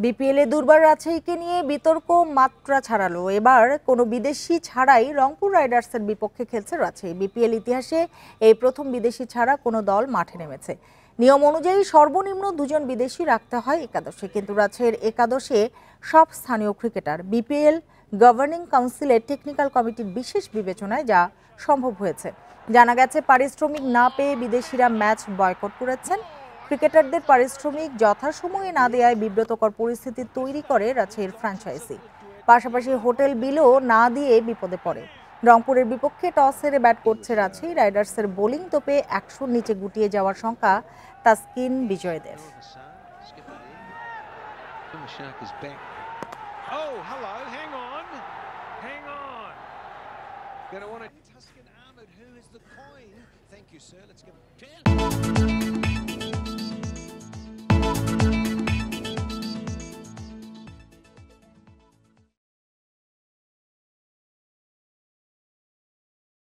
বিপিএলে দুর্বার রাজশাহীকে নিয়ে বিতর্ক মাত্রা ছাড়ালো। এবার কোনো বিদেশি ছাড়াই রংপুর রাইডার্সের বিপক্ষে খেলছে রাজশাহী। বিপিএল ইতিহাসে এই প্রথম বিদেশি ছাড়া কোনো দল মাঠে নেমেছে। নিয়ম অনুযায়ী সর্বনিম্ন দুজন বিদেশি রাখতে হয় একাদশে, কিন্তু রাজশাহীর একাদশে সব স্থানীয় ক্রিকেটার। বিপিএল গভর্নিং কাউন্সিলের টেকনিক্যাল কমিটির বিশেষ বিবেচনায় যা সম্ভব হয়েছে। জানা গেছে, পারিশ্রমিক না পেয়ে বিদেশিরা ম্যাচ বয়কট করেছেন। ক্রিকেটারদের পারিশ্রমিক যথাসময়ে না দেওয়ায় বিব্রতকর পরিস্থিতি তৈরি করে রাজশাহীর ফ্র্যাঞ্চাইজি। পাশাপাশি হোটেল বিলও না দিয়ে বিপদে পড়ে। রংপুরের বিপক্ষে টস হেরে ব্যাট করছে রাজশাহী। রাইডার্সের বোলিং তোপে ১০০ নিচে গুটিয়ে যাওয়ার শঙ্কা তাসকিন বিজয়দের।